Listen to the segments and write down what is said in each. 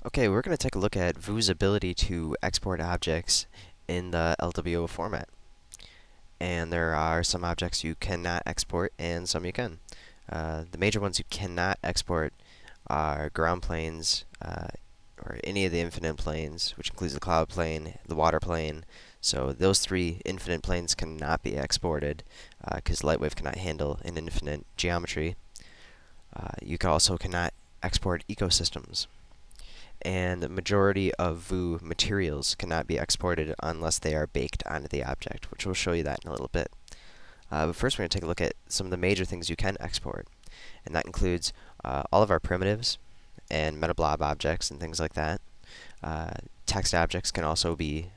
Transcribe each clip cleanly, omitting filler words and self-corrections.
Okay, we're going to take a look at Vu's ability to export objects in the LWO format. And there are some objects you cannot export and some you can. The major ones you cannot export are ground planes, or any of the infinite planes, which includes the cloud plane, the water plane. So those three infinite planes cannot be exported because Lightwave cannot handle an infinite geometry. You also cannot export ecosystems. And the majority of Vu materials cannot be exported unless they are baked onto the object, which we'll show you that in a little bit. But first we're going to take a look at some of the major things you can export, and that includes all of our primitives and metablob objects and things like that. Text objects can also be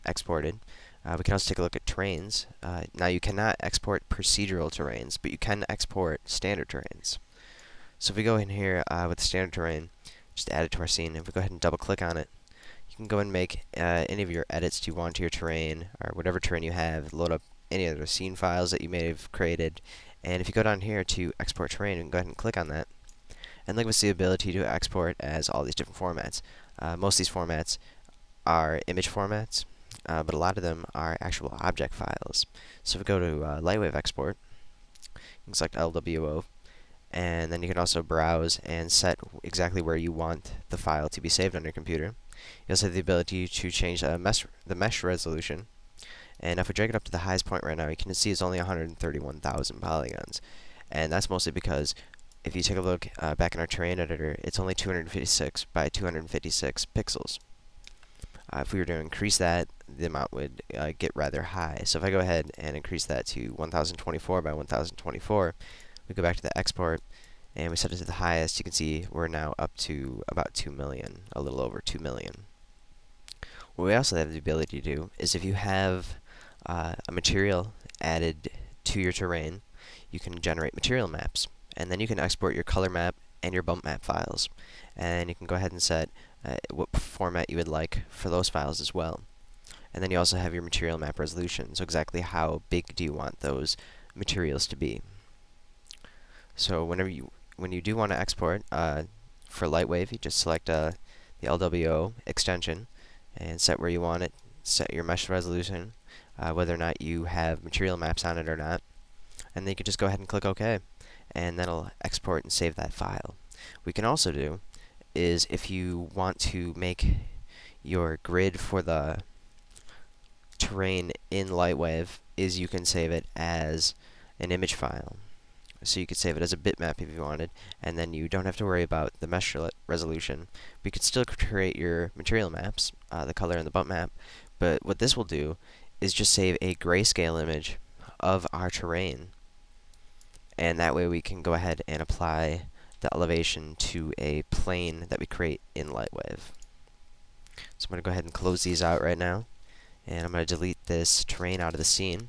exported. We can also take a look at terrains. Now you cannot export procedural terrains, but you can export standard terrains. So if we go in here with the standard terrain, just add it to our scene. If we go ahead and double click on it, you can go and make any of your edits you want to your terrain, or whatever terrain you have, load up any other scene files that you may have created. And if you go down here to export terrain, you can go ahead and click on that. And look, we see the ability to export as all these different formats. Most of these formats are image formats, but a lot of them are actual object files. So if we go to Lightwave export, you can select LWO, and then you can also browse and set exactly where you want the file to be saved on your computer. You also have the ability to change the mesh resolution. And if we drag it up to the highest point right now, you can see it's only 131,000 polygons. And that's mostly because if you take a look back in our terrain editor, it's only 256 by 256 pixels. If we were to increase that, the amount would get rather high. So if I go ahead and increase that to 1024 by 1024, we go back to the export, and we set it to the highest. You can see we're now up to about 2 million, a little over 2 million. What we also have the ability to do is if you have a material added to your terrain, you can generate material maps, and then you can export your color map and your bump map files. And you can go ahead and set what format you would like for those files as well. And then you also have your material map resolution, so exactly how big do you want those materials to be. So when you do want to export for Lightwave, you just select the LWO extension and set where you want it, set your mesh resolution, whether or not you have material maps on it or not, and then you can just go ahead and click OK, and that'll export and save that file. What we can also do is if you want to make your grid for the terrain in Lightwave, is you can save it as an image file. So you could save it as a bitmap if you wanted, and then you don't have to worry about the mesh resolution. But you could still create your material maps, the color and the bump map, but what this will do is just save a grayscale image of our terrain, and that way we can go ahead and apply the elevation to a plane that we create in Lightwave. So I'm going to go ahead and close these out right now, and I'm going to delete this terrain out of the scene,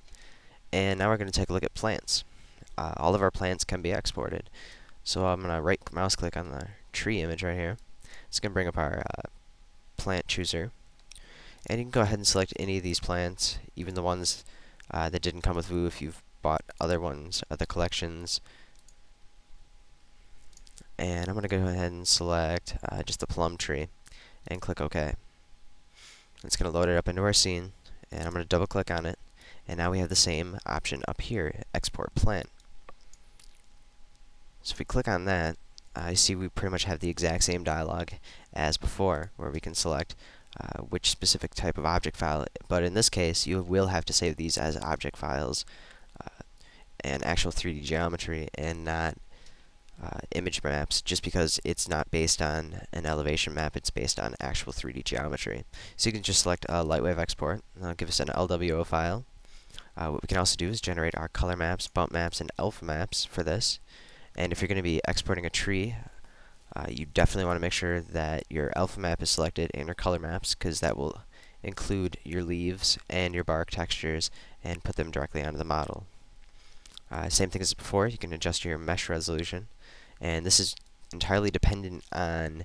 and now we're going to take a look at plants. All of our plants can be exported. So I'm going to right mouse click on the tree image right here. It's going to bring up our plant chooser. And you can go ahead and select any of these plants, even the ones that didn't come with Vu if you've bought other ones, other collections. And I'm going to go ahead and select just the plum tree and click OK. It's going to load it up into our scene, and I'm going to double click on it. And now we have the same option up here, export plant. So if we click on that, you see we pretty much have the exact same dialog as before, where we can select which specific type of object file. But in this case, you will have to save these as object files and actual 3D geometry, and not image maps, just because it's not based on an elevation map, it's based on actual 3D geometry. So you can just select Lightwave export, and that'll give us an LWO file. What we can also do is generate our color maps, bump maps, and alpha maps for this. And if you're going to be exporting a tree, you definitely want to make sure that your alpha map is selected and your color maps, because that will include your leaves and your bark textures and put them directly onto the model. Same thing as before, you can adjust your mesh resolution, and this is entirely dependent on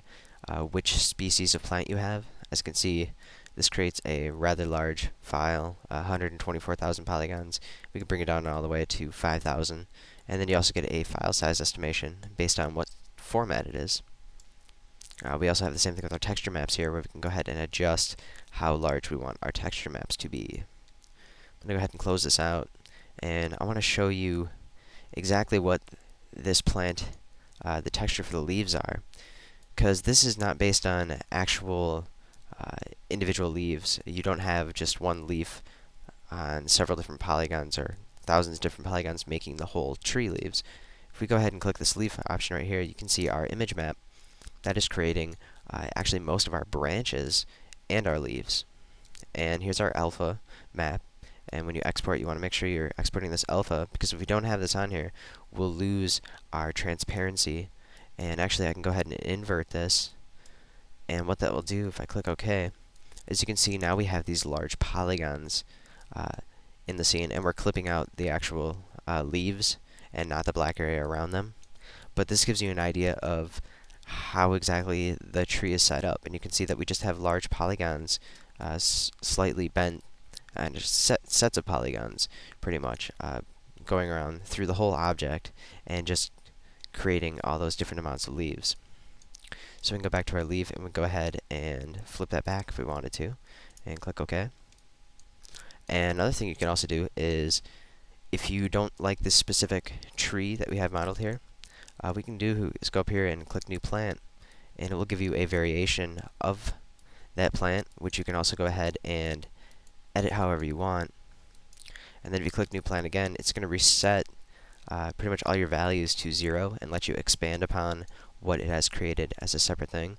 which species of plant you have. As you can see, this creates a rather large file, 124,000 polygons. We can bring it down all the way to 5,000. And then you also get a file size estimation based on what format it is. We also have the same thing with our texture maps here, where we can go ahead and adjust how large we want our texture maps to be. I'm going to go ahead and close this out, and I want to show you exactly what this plant, the texture for the leaves are, because this is not based on actual individual leaves. You don't have just one leaf on several different polygons or thousands of different polygons making the whole tree leaves. If we go ahead and click this leaf option right here, you can see our image map that is creating actually most of our branches and our leaves. And here's our alpha map. And when you export, you want to make sure you're exporting this alpha, because if we don't have this on here, we'll lose our transparency. And actually, I can go ahead and invert this. And what that will do, if I click OK, as you can see, now we have these large polygons in the scene, and we're clipping out the actual leaves and not the black area around them. But this gives you an idea of how exactly the tree is set up, and you can see that we just have large polygons, slightly bent, and just sets of polygons, pretty much, going around through the whole object, and just creating all those different amounts of leaves. So we can go back to our leaf, and we go ahead and flip that back if we wanted to, and click OK. And another thing you can also do is, if you don't like this specific tree that we have modeled here, we can do is go up here and click New Plant, and it will give you a variation of that plant, which you can also go ahead and edit however you want. And then if you click New Plant again, it's going to reset pretty much all your values to 0 and let you expand upon what it has created as a separate thing.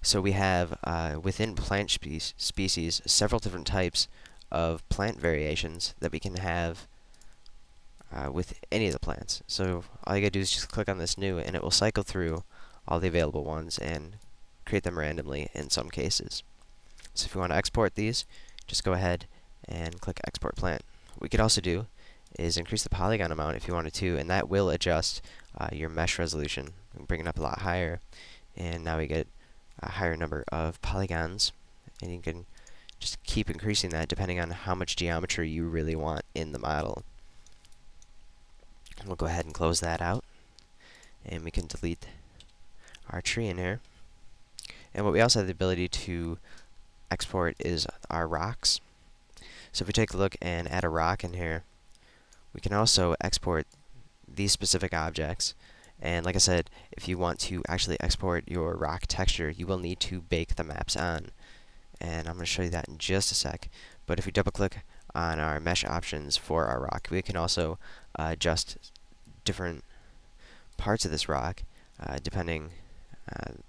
So we have, within plant species, several different types of plant variations that we can have with any of the plants. So all you gotta do is just click on this new, and it will cycle through all the available ones and create them randomly in some cases. So if you want to export these, just go ahead and click Export Plant. What we could also do is increase the polygon amount if you wanted to, and that will adjust your mesh resolution and bring it up a lot higher. And now we get a higher number of polygons, and you can just keep increasing that depending on how much geometry you really want in the model. We'll go ahead and close that out, and we can delete our tree in here. And what we also have the ability to export is our rocks. So if we take a look and add a rock in here, we can also export these specific objects. And like I said, if you want to actually export your rock texture, you will need to bake the maps on. And I'm going to show you that in just a sec. But if we double click on our mesh options for our rock, we can also adjust different parts of this rock depending on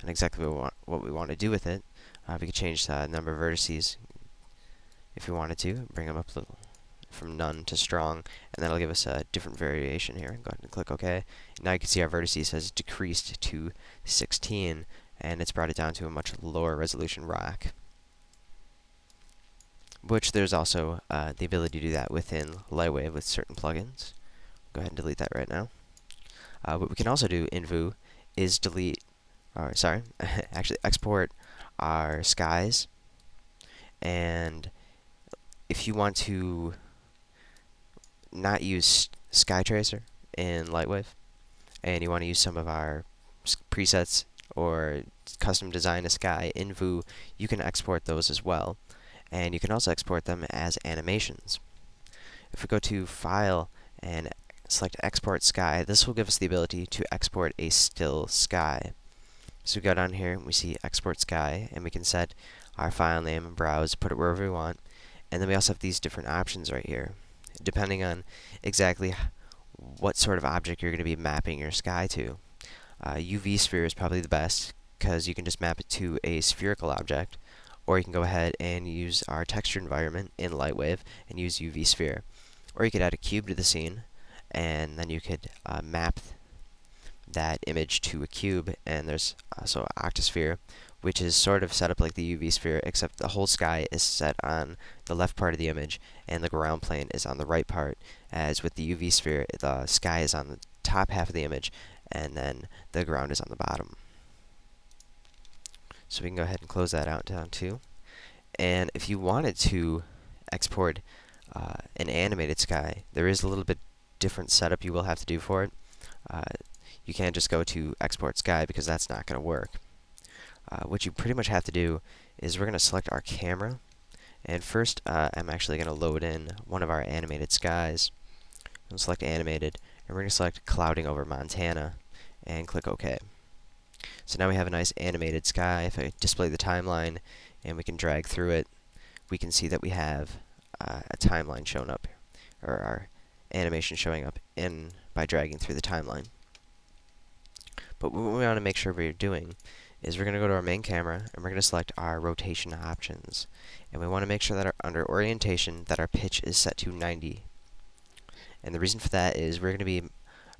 exactly what we want to do with it. We could change the number of vertices if we wanted to, bring them up a little from none to strong, and that'll give us a different variation here. Go ahead and click OK. Now you can see our vertices has decreased to 16, and it's brought it down to a much lower resolution rock. Which there's also the ability to do that within Lightwave with certain plugins. Go ahead and delete that right now. What we can also do in Vue is actually export our skies. And if you want to not use Sky Tracer in Lightwave, and you want to use some of our presets or custom design a sky in Vue, you can export those as well. And you can also export them as animations. If we go to File and select Export Sky, this will give us the ability to export a still sky. So we go down here and we see Export Sky, and we can set our file name and browse, put it wherever we want. And then we also have these different options right here, depending on exactly what sort of object you're going to be mapping your sky to. UV sphere is probably the best, because you can just map it to a spherical object, or you can go ahead and use our texture environment in Lightwave and use UV sphere. Or you could add a cube to the scene, and then you could map that image to a cube. And there's also Octosphere, which is sort of set up like the UV sphere, except the whole sky is set on the left part of the image, and the ground plane is on the right part. As with the UV sphere, the sky is on the top half of the image, and then the ground is on the bottom. So we can go ahead and close that out down too. And if you wanted to export an animated sky, there is a little bit different setup you will have to do for it. you can't just go to export sky because that's not going to work. What you pretty much have to do is we're going to select our camera, and first I'm actually going to load in one of our animated skies. I'm going to select animated, and we're going to select clouding over Montana, and click OK. So now we have a nice animated sky. If I display the timeline and we can drag through it, we can see that we have a timeline shown up, or our animation showing up in by dragging through the timeline. But what we want to make sure we're doing is we're going to go to our main camera and we're going to select our rotation options. And we want to make sure that under orientation that our pitch is set to 90. And the reason for that is we're going to be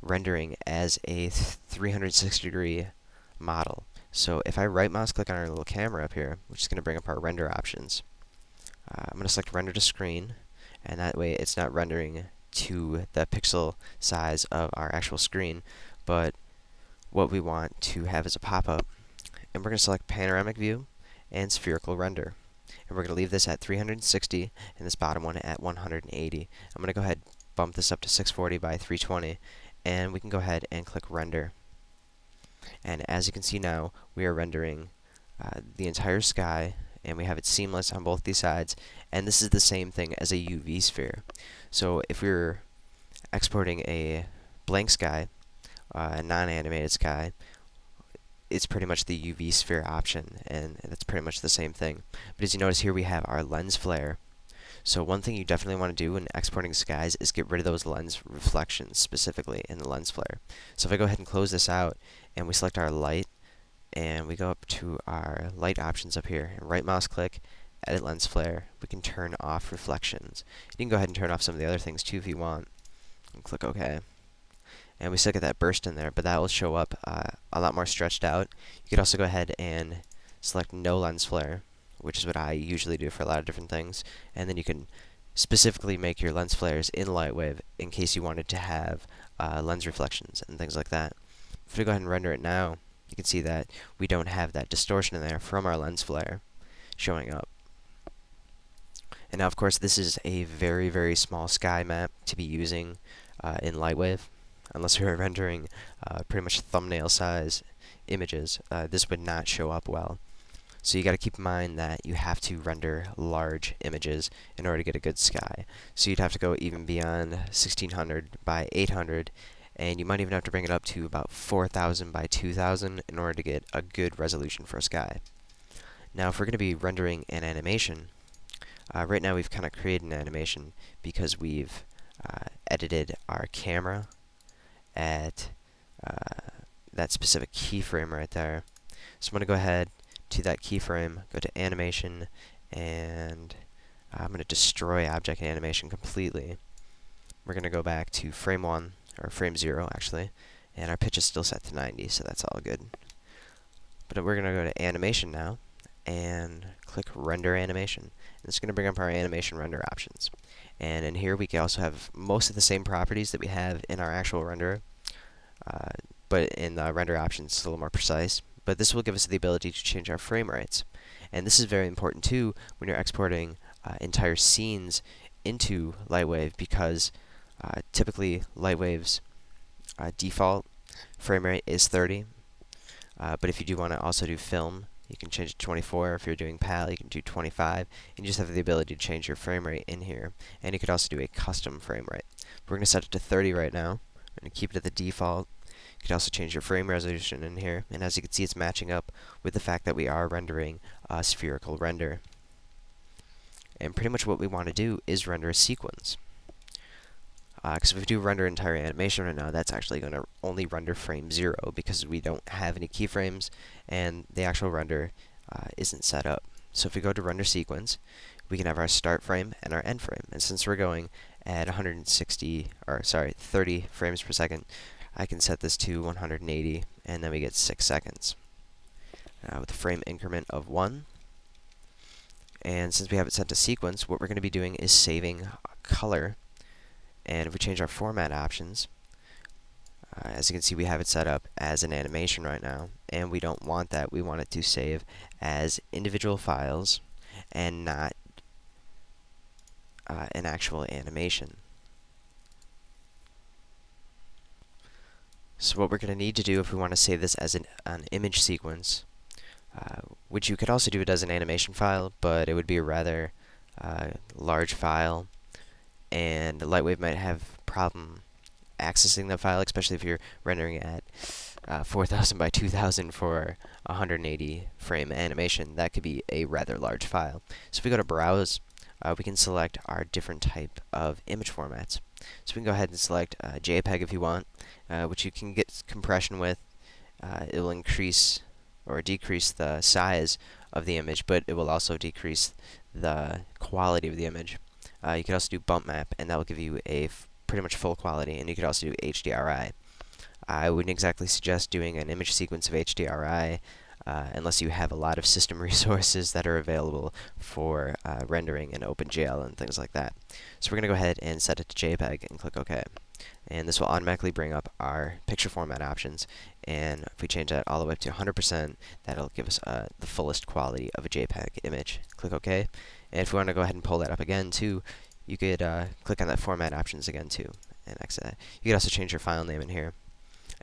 rendering as a 360-degree model. So if I right mouse click on our little camera up here, which is going to bring up our render options, I'm going to select render to screen, and that way it's not rendering to the pixel size of our actual screen, but what we want to have is a pop-up. And we're going to select panoramic view and spherical render. And we're going to leave this at 360 and this bottom one at 180. I'm going to go ahead and bump this up to 640 by 320, and we can go ahead and click render. And as you can see now, we are rendering the entire sky, and we have it seamless on both these sides, and this is the same thing as a UV sphere. So if we were exporting a blank sky, a non-animated sky, it's pretty much the UV sphere option, and that's pretty much the same thing. But as you notice here, we have our lens flare. So one thing you definitely want to do when exporting skies is get rid of those lens reflections, specifically in the lens flare. So if I go ahead and close this out, and we select our light, and we go up to our light options up here, and right mouse click, edit lens flare, we can turn off reflections. You can go ahead and turn off some of the other things too if you want, and click OK. And we still get that burst in there, but that will show up a lot more stretched out. You could also go ahead and select no lens flare, which is what I usually do for a lot of different things, and then you can specifically make your lens flares in Lightwave in case you wanted to have lens reflections and things like that. If we go ahead and render it now, you can see that we don't have that distortion in there from our lens flare showing up. And now, of course, this is a very, very small sky map to be using in Lightwave. Unless we were rendering pretty much thumbnail size images, this would not show up well. So you got to keep in mind that you have to render large images in order to get a good sky. So you'd have to go even beyond 1600 by 800, and you might even have to bring it up to about 4000 by 2000 in order to get a good resolution for a sky. Now, if we're going to be rendering an animation, right now we've kind of created an animation because we've edited our camera at that specific keyframe right there. So I'm going to go ahead to that keyframe, go to animation, and I'm going to destroy object animation completely. We're going to go back to frame 1, or frame 0 actually, and our pitch is still set to 90, so that's all good. But we're going to go to animation now, and click render animation. And it's going to bring up our animation render options. And in here we can also have most of the same properties that we have in our actual renderer, but in the render options it's a little more precise. But this will give us the ability to change our frame rates. And this is very important too when you're exporting entire scenes into Lightwave, because typically Lightwave's default frame rate is 30. But if you do want to also do film, you can change it to 24. If you're doing PAL, you can do 25. And you just have the ability to change your frame rate in here. And you could also do a custom frame rate. We're going to set it to 30 right now. I'm going to keep it at the default. You can also change your frame resolution in here. And as you can see, it's matching up with the fact that we are rendering a spherical render. And pretty much what we want to do is render a sequence. Because if we do render entire animation right now, that's actually going to only render frame 0 because we don't have any keyframes and the actual render isn't set up. So if we go to render sequence, we can have our start frame and our end frame. And since we're going at 30 frames per second, I can set this to 180, and then we get 6 seconds. With a frame increment of 1. And since we have it set to sequence, what we're going to be doing is saving color. And if we change our format options, as you can see, we have it set up as an animation right now, and we don't want that. We want it to save as individual files and not an actual animation. So what we're going to need to do if we want to save this as an image sequence, which you could also do it as an animation file, but it would be a rather large file, and Lightwave might have problem accessing the file, especially if you're rendering at 4000 by 2000 for 180 frame animation. That could be a rather large file. So if we go to Browse, we can select our different type of image formats. So we can go ahead and select JPEG if you want, which you can get compression with. It will increase or decrease the size of the image, but it will also decrease the quality of the image. You could also do bump map, and that will give you a pretty much full quality, and you could also do HDRI. I wouldn't exactly suggest doing an image sequence of HDRI unless you have a lot of system resources that are available for rendering in OpenGL and things like that. So we're going to go ahead and set it to JPEG and click OK. And this will automatically bring up our picture format options. And if we change that all the way up to 100%, that'll give us the fullest quality of a JPEG image. Click OK. And if we want to go ahead and pull that up again too, you could click on that format options again too and exit that. You could also change your file name in here.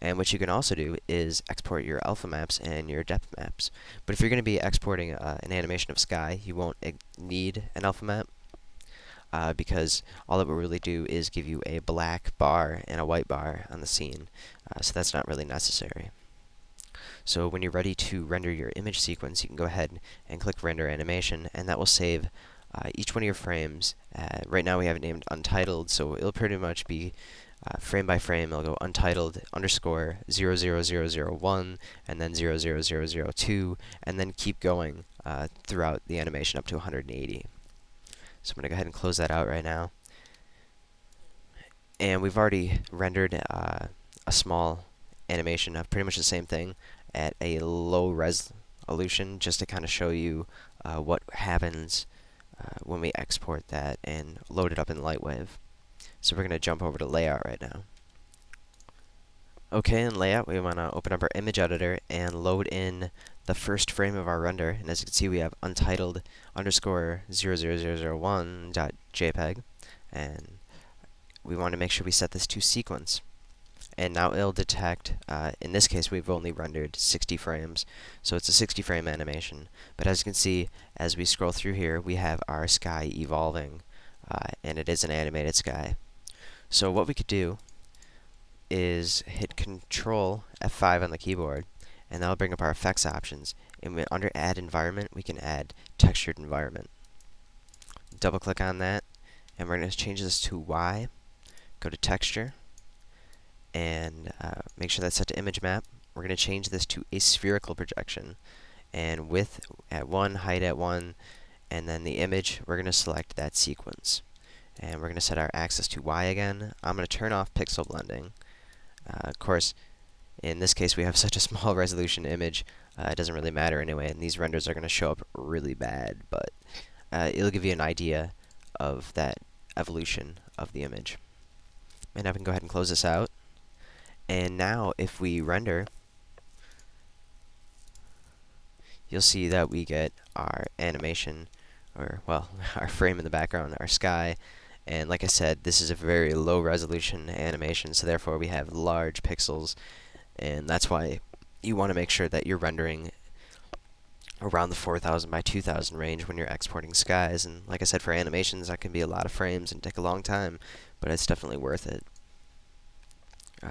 And what you can also do is export your alpha maps and your depth maps. But if you're going to be exporting an animation of sky, you won't need an alpha map because all it will really do is give you a black bar and a white bar on the scene. So that's not really necessary. So when you're ready to render your image sequence, you can go ahead and click Render Animation, and that will save each one of your frames. Right now we have it named Untitled, so it'll pretty much be frame by frame. It'll go untitled underscore 00001 and then 00002, and then keep going throughout the animation up to 180. So I'm going to go ahead and close that out right now. And we've already rendered a small animation of pretty much the same thing at a low resolution, just to kind of show you what happens when we export that and load it up in Lightwave. So we're going to jump over to Layout right now. Okay, in Layout, we want to open up our image editor and load in the first frame of our render. And as you can see, we have untitled underscore 00001.jpg. And we want to make sure we set this to sequence. And now it'll detect, in this case, we've only rendered 60 frames. So it's a 60 frame animation. But as you can see, as we scroll through here, we have our sky evolving. And it is an animated sky. So what we could do is hit Control F5 on the keyboard, and that'll bring up our effects options. And under Add Environment, we can add Textured Environment. Double click on that, and we're going to change this to Y. Go to Texture, and make sure that's set to Image Map. We're going to change this to a spherical projection, and width at 1, height at 1, and then the image, we're going to select that sequence. And we're going to set our axis to Y again. I'm going to turn off pixel blending. Of course, in this case, we have such a small resolution image, it doesn't really matter anyway, and these renders are going to show up really bad, but it'll give you an idea of that evolution of the image. And I can go ahead and close this out. And now, if we render, you'll see that we get our animation, or, well, our frame in the background, our sky. And like I said, this is a very low resolution animation, so therefore we have large pixels, and that's why you want to make sure that you're rendering around the 4000 by 2000 range when you're exporting skies. And like I said, for animations, that can be a lot of frames and take a long time, but it's definitely worth it.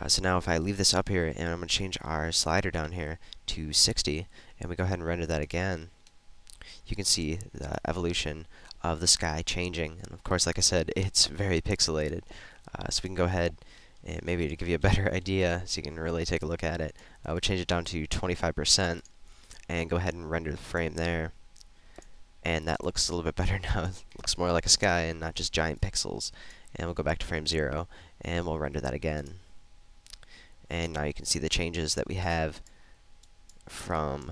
So now if I leave this up here, and I'm going to change our slider down here to 60, and we go ahead and render that again, you can see the evolution of the sky changing. And of course, like I said, it's very pixelated. So we can go ahead and maybe to give you a better idea, so you can really take a look at it, we'll change it down to 25% and go ahead and render the frame there. And that looks a little bit better now. It looks more like a sky and not just giant pixels. And we'll go back to frame 0 and we'll render that again. And now you can see the changes that we have from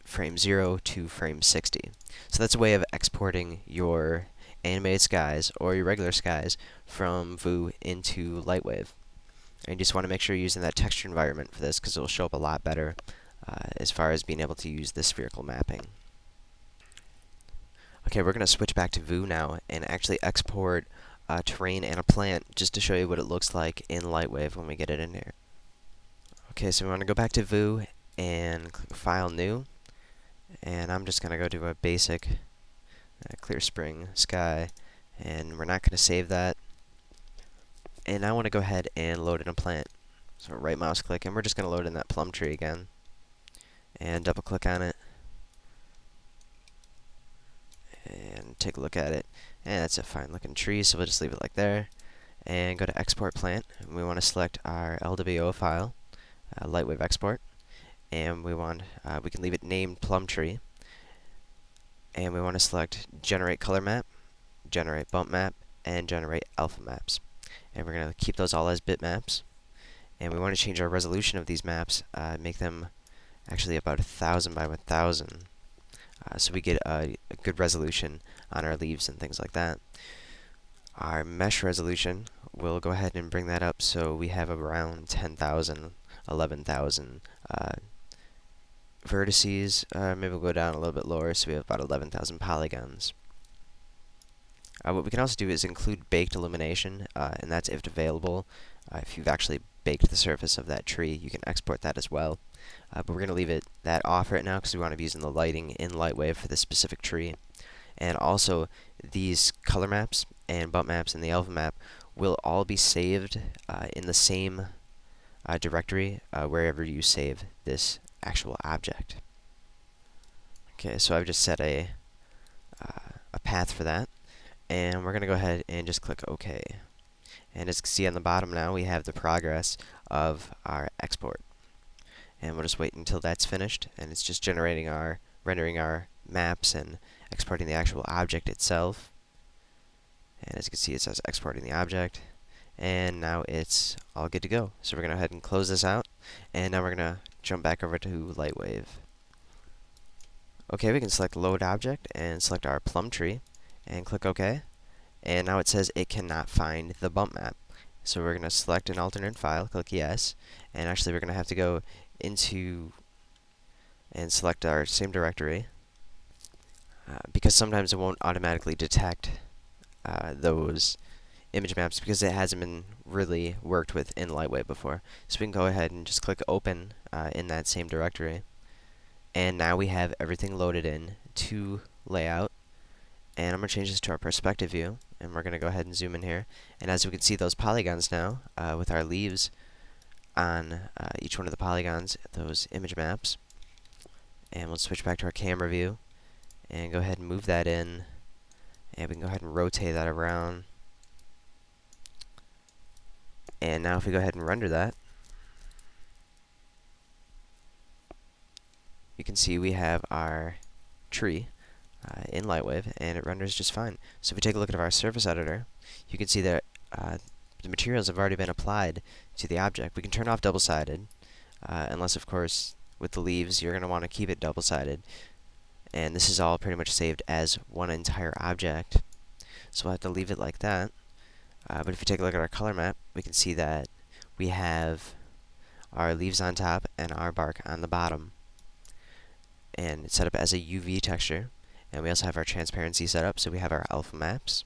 frame 0 to frame 60. So that's a way of exporting your animated skies or your regular skies from Vue into Lightwave. And you just want to make sure you're using that texture environment for this, because it will show up a lot better as far as being able to use the spherical mapping. Okay, we're going to switch back to Vue now and actually export a terrain and a plant just to show you what it looks like in Lightwave when we get it in here. Okay, so we want to go back to View and click File New, and I'm just going to go to a basic clear spring sky, and we're not going to save that. And I want to go ahead and load in a plant. So right mouse click, and we're just going to load in that plum tree again, and double click on it, and take a look at it. And that's a fine looking tree, so we'll just leave it like there. And go to Export Plant, and we want to select our LWO file, Lightwave Export, and we can leave it named Plum Tree, and we want to select Generate Color Map, Generate Bump Map, and Generate Alpha Maps. And we're going to keep those all as bitmaps, and we want to change our resolution of these maps, make them actually about 1000 by 1000, so we get a good resolution on our leaves and things like that. Our mesh resolution, we'll go ahead and bring that up so we have around 10,000, 11,000 vertices. Maybe we'll go down a little bit lower so we have about 11,000 polygons. What we can also do is include baked illumination, and that's if available. If you've actually baked the surface of that tree, you can export that as well. But we're going to leave that off right now because we want to be using the lighting in Lightwave for this specific tree. And also, these color maps and bump maps and the alpha map will all be saved in the same directory wherever you save this actual object. Okay, so I've just set a path for that, and we're going to go ahead and just click OK. And as you can see on the bottom now, we have the progress of our export. And we'll just wait until that's finished, and it's just rendering our maps and exporting the actual object itself. And as you can see, it says exporting the object, and now it's all good to go. So we're going to go ahead and close this out, and now we're going to jump back over to Lightwave. Okay, we can select Load Object and select our plum tree, and click OK. And now it says it cannot find the bump map. So we're going to select an alternate file, click Yes, and actually we're going to have to go into and select our same directory, because sometimes it won't automatically detect those image maps because it hasn't been really worked with in Lightwave before. So we can go ahead and just click Open in that same directory. And now we have everything loaded in to layout. And I'm going to change this to our perspective view, and we're going to go ahead and zoom in here. And as we can see, those polygons now, with our leaves on each one of the polygons, those image maps. And we'll switch back to our camera view, and go ahead and move that in. And we can go ahead and rotate that around. And now if we go ahead and render that, you can see we have our tree in Lightwave, and it renders just fine. So if we take a look at our surface editor, you can see that the materials have already been applied to the object. We can turn off double-sided, unless, of course, with the leaves, you're going to want to keep it double-sided. And this is all pretty much saved as one entire object. So we'll have to leave it like that. But if you take a look at our color map, we can see that we have our leaves on top and our bark on the bottom. And it's set up as a UV texture. And we also have our transparency set up, so we have our alpha maps.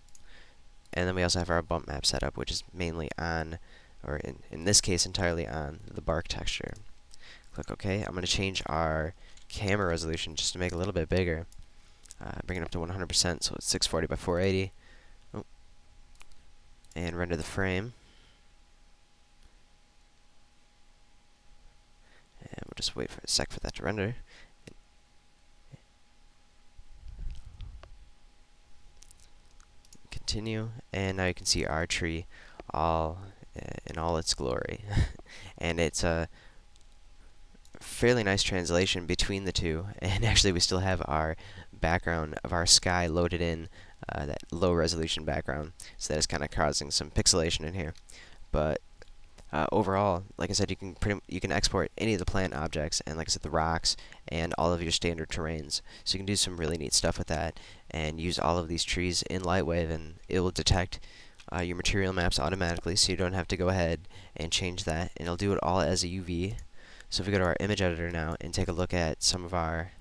And then we also have our bump map set up, which is mainly on, or in this case, entirely on the bark texture. Click OK. I'm going to change our camera resolution just to make it a little bit bigger. Bring it up to 100%, so it's 640 by 480. Oh. And render the frame. And we'll just wait for a sec for that to render. Continue, and now you can see our tree all in all its glory. And it's a fairly nice translation between the two, and actually we still have our background of our sky loaded in, that low resolution background, so that is kind of causing some pixelation in here. But overall, like I said, you can export any of the plant objects, and like I said, the rocks and all of your standard terrains. So you can do some really neat stuff with that, and use all of these trees in Lightwave, and it will detect your material maps automatically, so you don't have to go ahead and change that, and it'll do it all as a UV. So if we go to our image editor now and take a look at some of our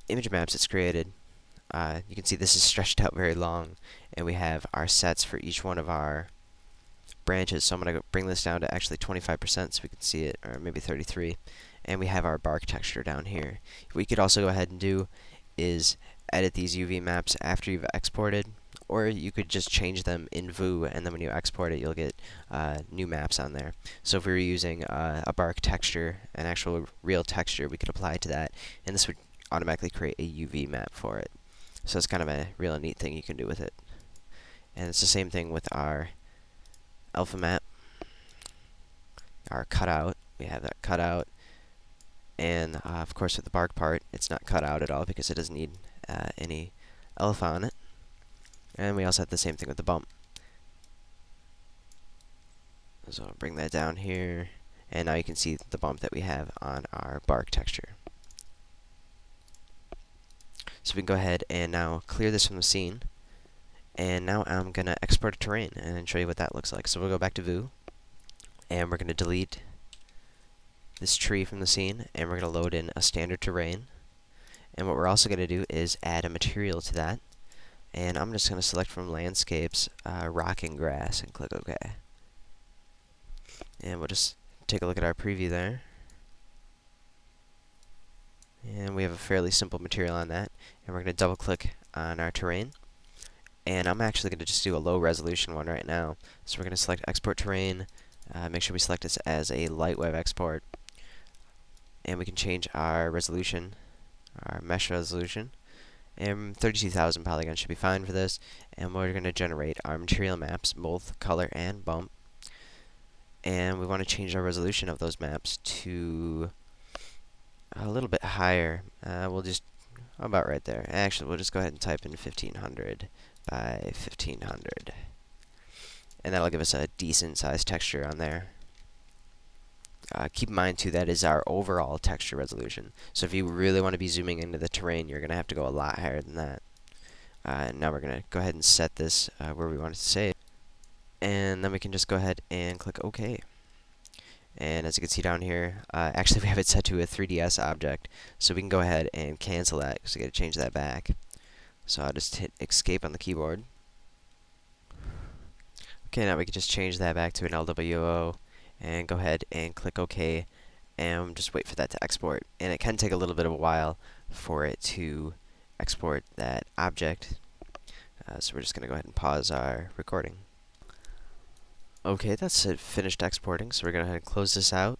image maps it's created, you can see this is stretched out very long, and we have our sets for each one of our branches. So I'm going to bring this down to actually 25% so we can see it, or maybe 33. And we have our bark texture down here. What we could also go ahead and do is edit these UV maps after you've exported, or you could just change them in Vue, and then when you export it, you'll get new maps on there. So if we were using a bark texture, an actual real texture, we could apply it to that, and this would automatically create a UV map for it. So it's kind of a really neat thing you can do with it. And it's the same thing with our alpha map, our cutout. We have that cutout. And of course, with the bark part, it's not cut out at all because it doesn't need any alpha on it. And we also have the same thing with the bump. So I'll bring that down here. And now you can see the bump that we have on our bark texture. So we can go ahead and now clear this from the scene. And now I'm going to export a terrain and show you what that looks like. So we'll go back to Vue. And we're going to delete this tree from the scene, and we're going to load in a standard terrain. And what we're also going to do is add a material to that. And I'm just going to select from landscapes, rock and grass, and click OK. And we'll just take a look at our preview there. And we have a fairly simple material on that. And we're going to double click on our terrain. And I'm actually going to just do a low resolution one right now. So we're going to select export terrain, make sure we select this as a Lightwave export. And we can change our resolution, our mesh resolution. And 32,000 polygons should be fine for this. And we're going to generate our material maps, both color and bump. And we want to change our resolution of those maps to a little bit higher. We'll just, about right there. Actually, we'll just go ahead and type in 1500 by 1500. And that'll give us a decent sized texture on there. Keep in mind, too, that is our overall texture resolution. So if you really want to be zooming into the terrain, you're going to have to go a lot higher than that. Now we're going to go ahead and set this where we want it to save. And then we can just go ahead and click OK. And as you can see down here, actually we have it set to a 3DS object. So we can go ahead and cancel that because we got to change that back. So I'll just hit escape on the keyboard. Okay, now we can just change that back to an LWO. And go ahead and click OK, and just wait for that to export. And it can take a little bit of a while for it to export that object. So we're just going to go ahead and pause our recording. Okay, that's it, finished exporting. So we're going to go ahead and close this out.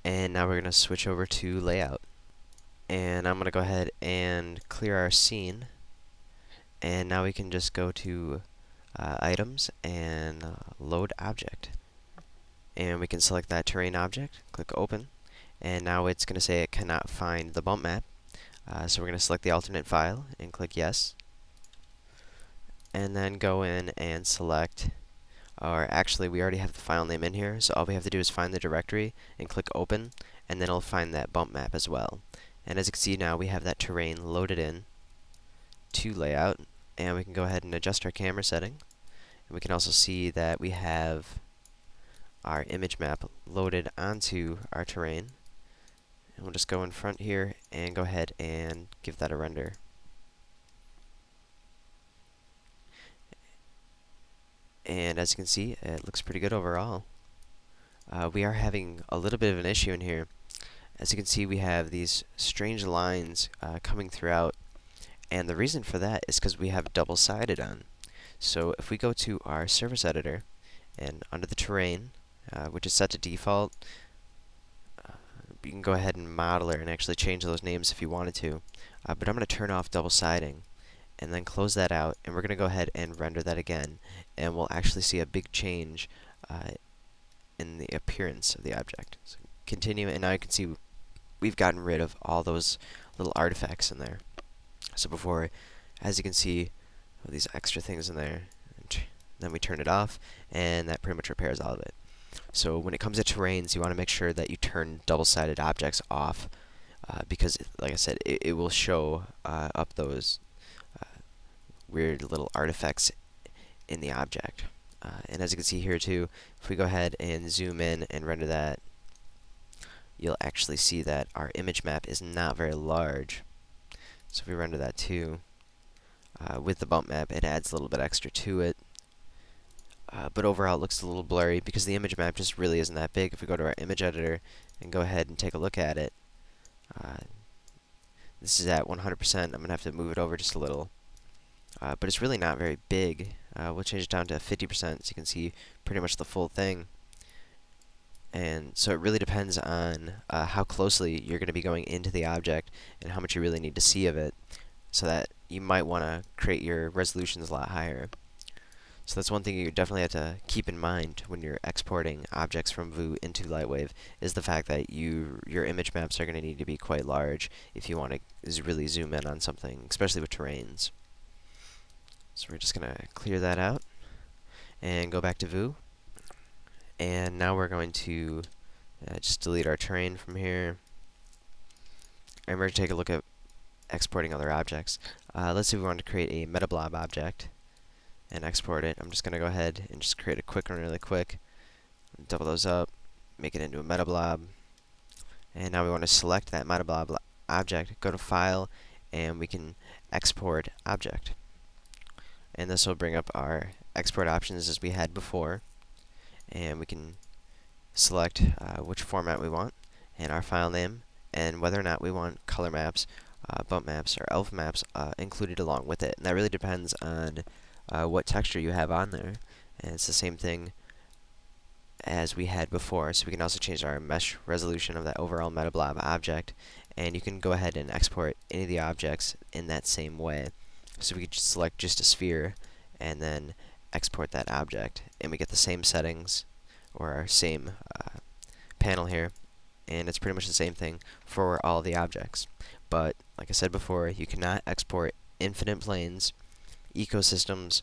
And now we're going to switch over to layout. And I'm going to go ahead and clear our scene. And now we can just go to items and load object. And we can select that terrain object, click open, and now it's going to say it cannot find the bump map. So we're going to select the alternate file and click yes. And then go in and select, or actually we already have the file name in here, so all we have to do is find the directory and click open, and then it'll find that bump map as well. And as you can see now, we have that terrain loaded in to layout, and we can go ahead and adjust our camera setting. And we can also see that we have our image map loaded onto our terrain. And we'll just go in front here and go ahead and give that a render. And as you can see, it looks pretty good overall. We are having a little bit of an issue in here. As you can see, we have these strange lines coming throughout, and the reason for that is because we have double-sided on. So if we go to our surface editor, and under the terrain, which is set to default, you can go ahead and modeler and actually change those names if you wanted to. But I'm going to turn off double siding and then close that out, and we're going to go ahead and render that again, and we'll actually see a big change in the appearance of the object. So continue, and now you can see we've gotten rid of all those little artifacts in there. So before, as you can see, these extra things in there, and then we turn it off, and that pretty much repairs all of it. So when it comes to terrains, you want to make sure that you turn double-sided objects off, because, like I said, it will show up those weird little artifacts in the object. And as you can see here too, if we go ahead and zoom in and render that, you'll actually see that our image map is not very large. So if we render that too, with the bump map, it adds a little bit extra to it. but overall it looks a little blurry because the image map just really isn't that big. If we go to our image editor and go ahead and take a look at it, uh, this is at 100%. I'm going to have to move it over just a little. But it's really not very big. We'll change it down to 50% so you can see pretty much the full thing. And so it really depends on how closely you're going to be going into the object and how much you really need to see of it, so that you might want to create your resolutions a lot higher. So that's one thing you definitely have to keep in mind when you're exporting objects from Vue into Lightwave, is the fact that your image maps are going to need to be quite large if you want to really zoom in on something, especially with terrains. So we're just going to clear that out and go back to Vue. And now we're going to just delete our terrain from here. And we're going to take a look at exporting other objects. Let's say we want to create a metablob object and export it. I'm just going to go ahead and just create a quick one really quick. Double those up, make it into a metablob. And now we want to select that metablob object, go to File, and we can export object. And this will bring up our export options as we had before. And we can select which format we want, and our file name, and whether or not we want color maps, bump maps, or elf maps included along with it. And that really depends on what texture you have on there. And it's the same thing as we had before. So we can also change our mesh resolution of that overall metablob object, and you can go ahead and export any of the objects in that same way. So we could just select just a sphere and then export that object, and we get the same settings, or our same panel here, and it's pretty much the same thing for all the objects. But like I said before, you cannot export infinite planes, ecosystems,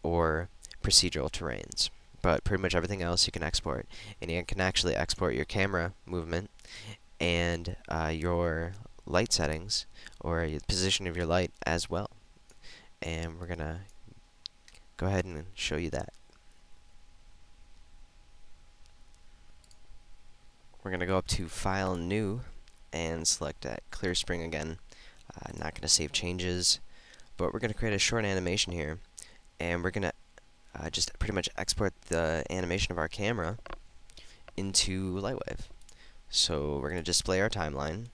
or procedural terrains. But pretty much everything else you can export, and you can actually export your camera movement and your light settings, or the position of your light as well. And we're gonna go ahead and show you that. We're going to go up to File, New, and select that Clear Spring again. Not going to save changes, but we're going to create a short animation here, and we're going to just pretty much export the animation of our camera into Lightwave. So we're going to display our timeline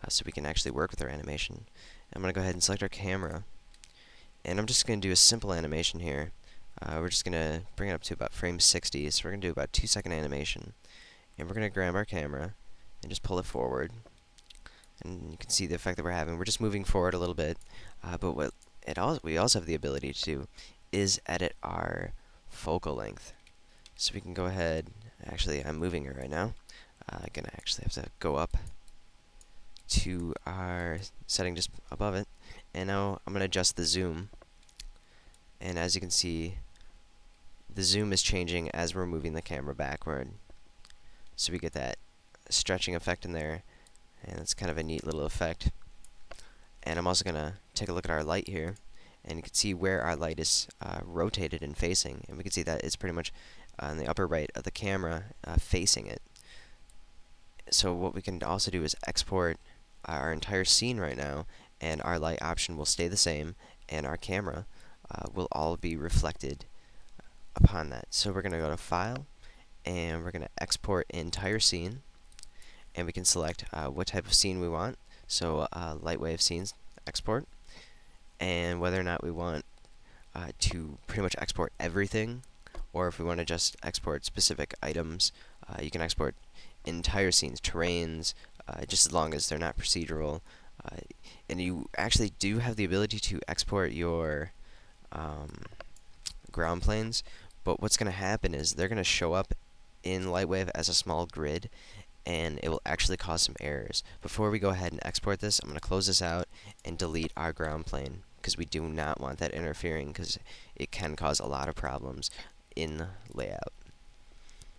so we can actually work with our animation. I'm going to go ahead and select our camera, and I'm just going to do a simple animation here. We're just going to bring it up to about frame 60, so we're going to do about 2-second animation. And we're going to grab our camera and just pull it forward. And you can see the effect that we're having. We're just moving forward a little bit. But what we also have the ability to do is edit our focal length. So we can go ahead. Actually, I'm moving it right now. I'm going to actually have to go up to our setting just above it. And now I'm going to adjust the zoom. And as you can see, the zoom is changing as we're moving the camera backward. So we get that stretching effect in there, and it's kind of a neat little effect. And I'm also going to take a look at our light here, and you can see where our light is rotated and facing. And we can see that it's pretty much on the upper right of the camera facing it. So what we can also do is export our entire scene right now, and our light option will stay the same, and our camera will all be reflected upon that. So we're going to go to File, and we're going to export entire scene, and we can select what type of scene we want. So Lightwave scenes export, and whether or not we want to pretty much export everything, or if we want to just export specific items. You can export entire scenes, terrains, just as long as they're not procedural. And you actually do have the ability to export your ground planes, but what's going to happen is they're going to show up in Lightwave as a small grid, and it will actually cause some errors. Before we go ahead and export this, I'm going to close this out and delete our ground plane, because we do not want that interfering, because it can cause a lot of problems in layout.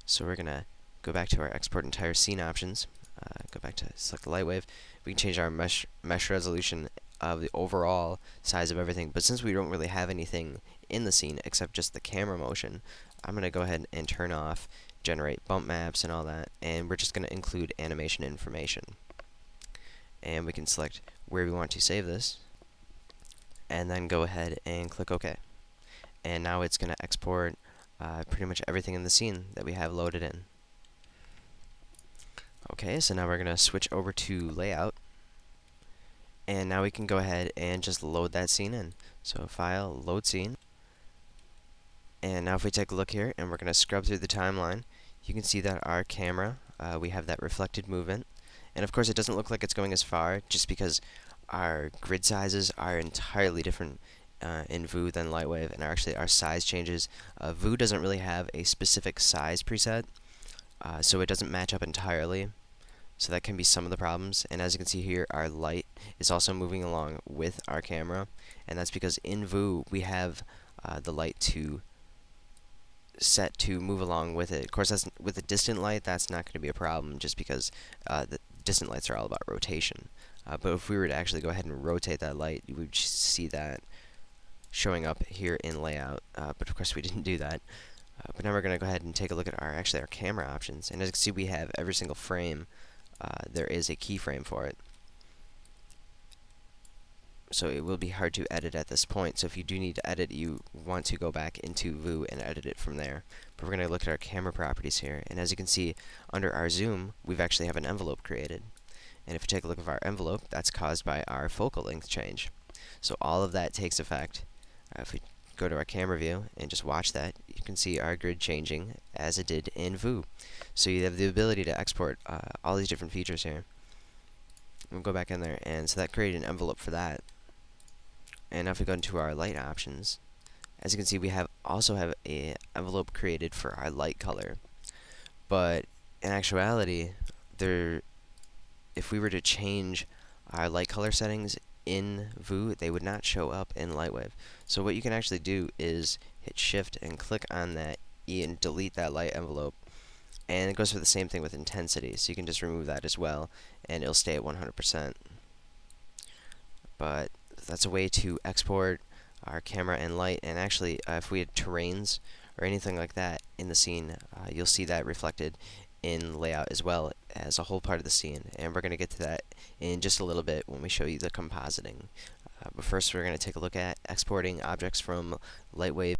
So we're going to go back to our export entire scene options, go back to select the Lightwave. We can change our mesh resolution of the overall size of everything, but since we don't really have anything in the scene except just the camera motion, I'm going to go ahead and turn off generate bump maps and all that, and we're just going to include animation information. And we can select where we want to save this, and then go ahead and click OK. And now it's going to export pretty much everything in the scene that we have loaded in. Okay, so now we're going to switch over to layout, and now we can go ahead and just load that scene in. So file, load scene, and now if we take a look here and we're going to scrub through the timeline, you can see that our camera, we have that reflected movement, and of course it doesn't look like it's going as far just because our grid sizes are entirely different in Vue than Lightwave, and actually our size changes. Vue doesn't really have a specific size preset, so it doesn't match up entirely. So that can be some of the problems. And as you can see here, our light is also moving along with our camera, and that's because in Vue we have the light to set to move along with it. Of course, that's with a distant light, that's not going to be a problem, just because the distant lights are all about rotation. But if we were to actually go ahead and rotate that light, you would see that showing up here in layout. But of course, we didn't do that. But now we're going to go ahead and take a look at our camera options. And as you can see, we have every single frame. There is a keyframe for it. So it will be hard to edit at this point. So if you do need to edit, you want to go back into Vue and edit it from there. But we're going to look at our camera properties here. And as you can see, under our zoom, we've actually have an envelope created. And if you take a look at our envelope, that's caused by our focal length change. So all of that takes effect. If we go to our camera view and just watch that, you can see our grid changing as it did in Vue. So you have the ability to export all these different features here. We'll go back in there, and so that created an envelope for that. And now if we go into our light options, as you can see, we also have a envelope created for our light color. But in actuality, if we were to change our light color settings in Vue, they would not show up in Lightwave. So what you can actually do is hit Shift and click on that E and delete that light envelope. And it goes for the same thing with intensity, so you can just remove that as well, and it'll stay at 100%. But that's a way to export our camera and light. And actually, if we had terrains or anything like that in the scene, you'll see that reflected in layout as well as a whole part of the scene. And we're going to get to that in just a little bit when we show you the compositing. But first, we're going to take a look at exporting objects from Lightwave